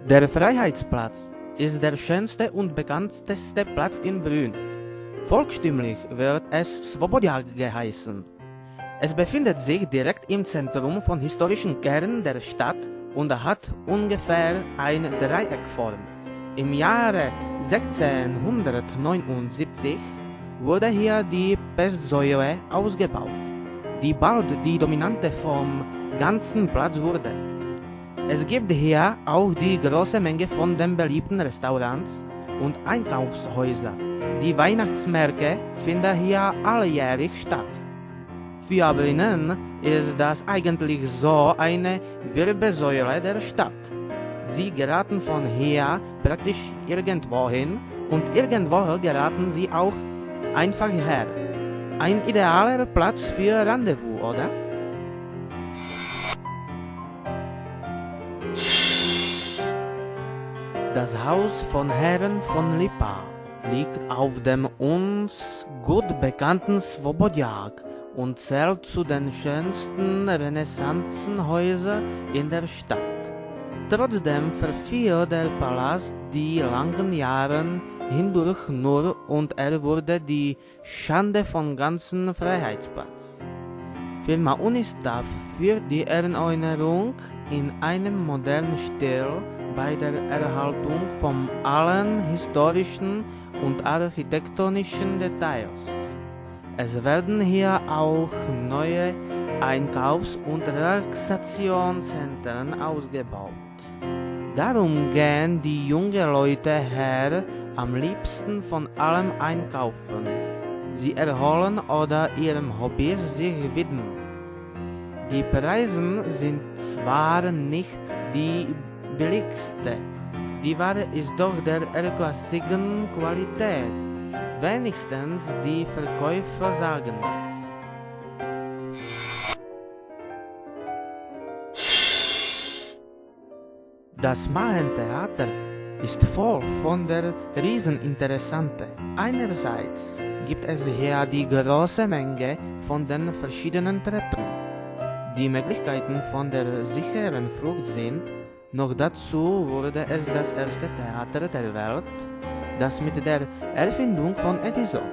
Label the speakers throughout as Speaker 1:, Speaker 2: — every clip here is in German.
Speaker 1: Der Freiheitsplatz ist der schönste und bekannteste Platz in Brünn. Volkstümlich wird es Svobodjak geheißen. Es befindet sich direkt im Zentrum vom historischen Kern der Stadt und hat ungefähr eine Dreieckform. Im Jahre 1679 wurde hier die Pestsäule ausgebaut, die bald die dominante vom ganzen Platz wurde. Es gibt hier auch die große Menge von den beliebten Restaurants und Einkaufshäusern. Die Weihnachtsmärkte finden hier alljährlich statt. Für Brünn ist das eigentlich so eine Wirbelsäule der Stadt. Sie geraten von hier praktisch irgendwohin und irgendwo geraten sie auch einfach her. Ein idealer Platz für Rendezvous, oder? Das Haus von Herrn von Lipa liegt auf dem uns gut bekannten Svobodjak und zählt zu den schönsten Renaissancenhäusern in der Stadt. Trotzdem verfiel der Palast die langen Jahre hindurch nur und er wurde die Schande vom ganzen Freiheitsplatz. Firma Unistar führt die Erneuerung in einem modernen Stil bei der Erhaltung von allen historischen und architektonischen Details. Es werden hier auch neue Einkaufs- und Relaxationszentren ausgebaut. Darum gehen die jungen Leute her am liebsten von allem einkaufen. Sie erholen oder ihrem Hobby sich widmen. Die Preise sind zwar nicht die billigste, die Ware ist doch der erstklassigen Qualität. Wenigstens die Verkäufer sagen das. Das Mahentheater ist voll von der Rieseninteressante. Einerseits gibt es hier die große Menge von den verschiedenen Treppen. Die Möglichkeiten von der sicheren Flucht sind, noch dazu wurde es das erste Theater der Welt, das mit der Erfindung von Edison,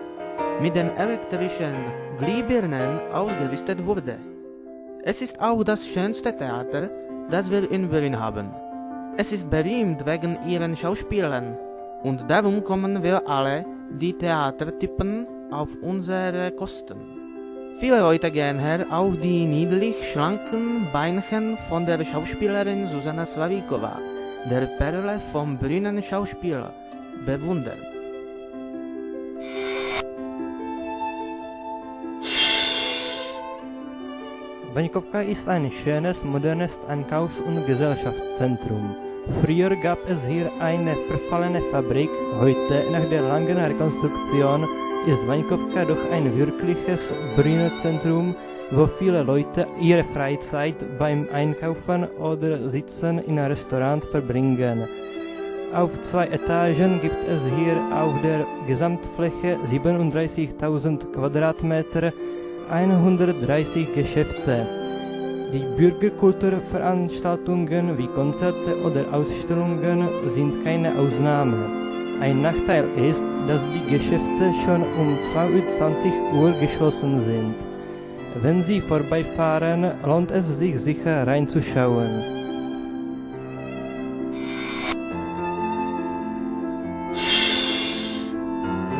Speaker 1: mit den elektrischen Glühbirnen ausgerüstet wurde. Es ist auch das schönste Theater, das wir in Brünn haben. Es ist berühmt wegen ihren Schauspielern und darum kommen wir alle, die Theatertypen, auf unsere Kosten. Viele Leute gehen her auch die niedlich schlanken Beinchen von der Schauspielerin Susanna Slavíková, der Perle vom Brünner Schauspieler, bewundern.
Speaker 2: Vaňkovka ist ein schönes, modernes Einkaufs- und Gesellschaftszentrum. Früher gab es hier eine verfallene Fabrik, heute, nach der langen Rekonstruktion, ist Vaňkovka doch ein wirkliches Brünner Zentrum, wo viele Leute ihre Freizeit beim Einkaufen oder Sitzen in einem Restaurant verbringen. Auf 2 Etagen gibt es hier auf der Gesamtfläche 37.000 Quadratmeter 130 Geschäfte. Die Bürgerkulturveranstaltungen wie Konzerte oder Ausstellungen sind keine Ausnahme. Ein Nachteil ist, dass die Geschäfte schon um 22 Uhr geschlossen sind. Wenn Sie vorbeifahren, lohnt es sich sicher reinzuschauen.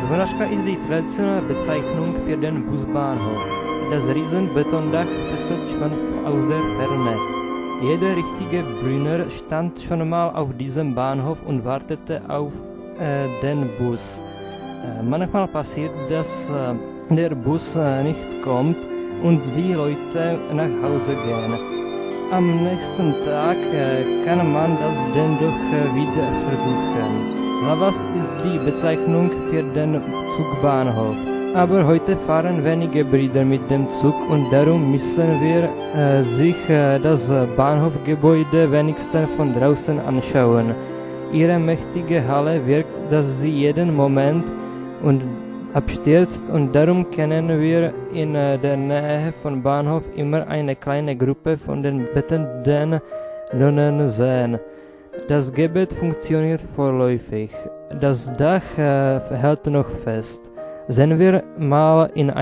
Speaker 2: Zvonařka ist die traditionelle Bezeichnung für den Busbahnhof. Das Riesenbetondach fesselt schon aus der Ferne. Jeder richtige Brünner stand schon mal auf diesem Bahnhof und wartete auf den Bus. Manchmal passiert, dass der Bus nicht kommt und die Leute nach Hause gehen. Am nächsten Tag kann man das dann doch wieder versuchen. Hlavas ist die Bezeichnung für den Zugbahnhof. Aber heute fahren wenige Brüder mit dem Zug und darum müssen wir sich das Bahnhofgebäude wenigstens von draußen anschauen. Ihre mächtige Halle wirkt, dass sie jeden Moment und abstürzt und darum können wir in der Nähe von Bahnhof immer eine kleine Gruppe von den betenden Nonnen sehen. Das Gebet funktioniert vorläufig. Das Dach hält noch fest. Sehen wir mal in ein